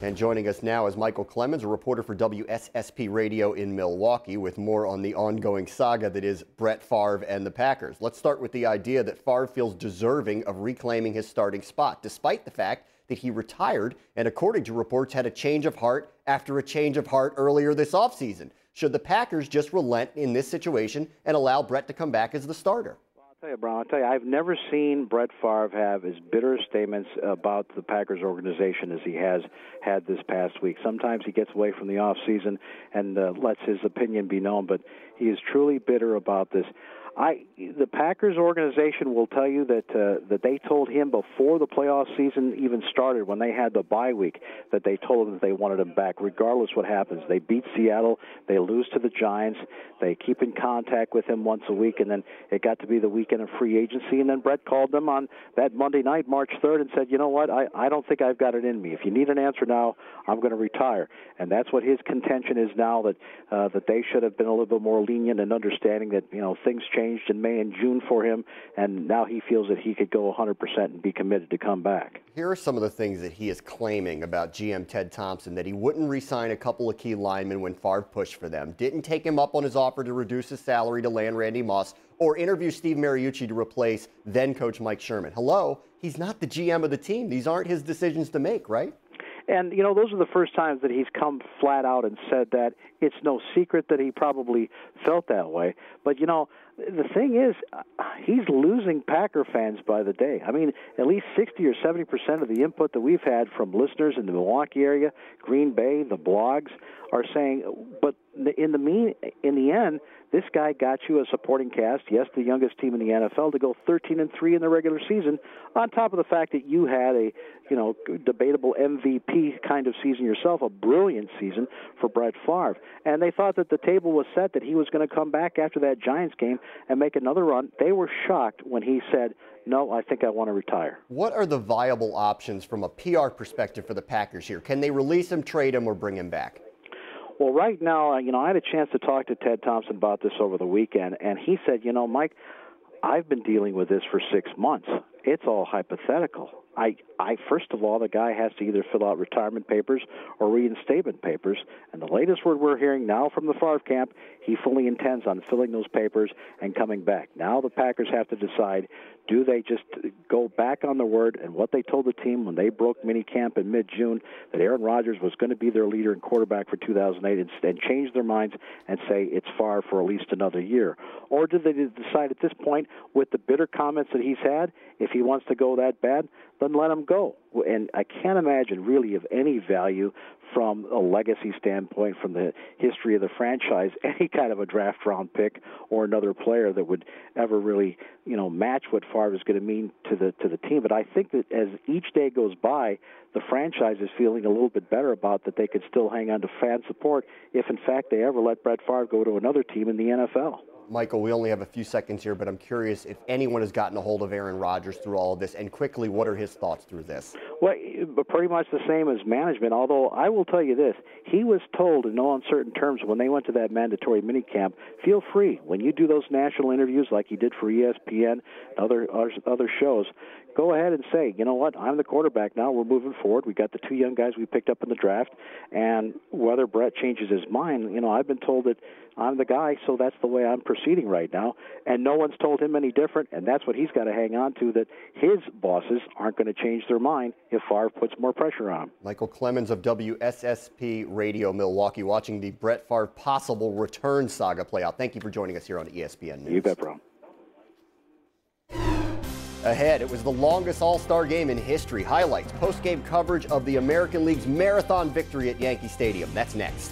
And joining us now is Michael Clemens, a reporter for WSSP Radio in Milwaukee, with more on the ongoing saga that is Brett Favre and the Packers. Let's start with the idea that Favre feels deserving of reclaiming his starting spot, despite the fact that he retired and, according to reports, had a change of heart after a change of heart earlier this offseason. Should the Packers just relent in this situation and allow Brett to come back as the starter? I'll tell you, I've never seen Brett Favre have as bitter statements about the Packers organization as he has had this past week. Sometimes he gets away from the offseason and lets his opinion be known, but he is truly bitter about this. The Packers organization will tell you that they told him before the playoff season even started, when they had the bye week, that they told him that they wanted him back, regardless what happens. They beat Seattle, they lose to the Giants, they keep in contact with him once a week, and then it got to be the weekend of free agency, and then Brett called them on that Monday night, March 3rd, and said, you know what, I don't think I've got it in me. If you need an answer now, I'm going to retire. And that's what his contention is now, that they should have been a little bit more lenient and understanding that, things changed in May and June for him, and now he feels that he could go 100% and be committed to come back. Here are some of the things that he is claiming about GM Ted Thompson: that he wouldn't re-sign a couple of key linemen when Favre pushed for them, didn't take him up on his offer to reduce his salary to land Randy Moss, or interview Steve Mariucci to replace then-coach Mike Sherman. Hello, he's not the GM of the team. These aren't his decisions to make, right? And, those are the first times that he's come flat out and said that. It's no secret that he probably felt that way. But, the thing is, he's losing Packer fans by the day. I mean, at least 60 or 70% of the input that we've had from listeners in the Milwaukee area, Green Bay, the blogs, are saying, but in the end, this guy got you a supporting cast, yes, the youngest team in the NFL, to go 13-3 in the regular season, on top of the fact that you had a, debatable MVP kind of season yourself, a brilliant season for Brett Favre. And they thought that the table was set, that he was going to come back after that Giants game and make another run. They were shocked when he said, no, I think I want to retire. What are the viable options from a PR perspective for the Packers here? Can they release him, trade him, or bring him back? Well, right now, I had a chance to talk to Ted Thompson about this over the weekend, and he said, Mike, I've been dealing with this for 6 months. It's all hypothetical. First of all, the guy has to either fill out retirement papers or reinstatement papers, and the latest word we're hearing now from the Favre camp, he fully intends on filling those papers and coming back. Now the Packers have to decide, do they just go back on the word and what they told the team when they broke minicamp in mid-June, that Aaron Rodgers was going to be their leader and quarterback for 2008, and change their minds and say it's Favre for at least another year? Or do they decide at this point, with the bitter comments that he's had, if he wants to go that bad, then let him go? And I can't imagine really of any value from a legacy standpoint, from the history of the franchise, any kind of a draft round pick or another player that would ever really, match what Favre is going to mean to the team. But I think that as each day goes by, the franchise is feeling a little bit better about that they could still hang on to fan support if, in fact, they ever let Brett Favre go to another team in the NFL. Michael, we only have a few seconds here, but I'm curious if anyone has gotten a hold of Aaron Rodgers through all of this, and quickly, what are his thoughts through this? Well, pretty much the same as management, although I will tell you this. He was told in no uncertain terms when they went to that mandatory minicamp, feel free. When you do those national interviews like he did for ESPN and other shows, go ahead and say, you know what, I'm the quarterback now. We're moving forward. We got the two young guys we picked up in the draft, and whether Brett changes his mind, I've been told that I'm the guy, so that's the way I'm proceeding right now. And no one's told him any different, and that's what he's got to hang on to, that his bosses aren't going to change their mind if Favre puts more pressure on him. Michael Clemens of WSSP Radio Milwaukee, watching the Brett Favre possible return saga play out. Thank you for joining us here on ESPN News. You bet, bro. Ahead, it was the longest All-Star game in history. Highlights, post-game coverage of the American League's marathon victory at Yankee Stadium. That's next.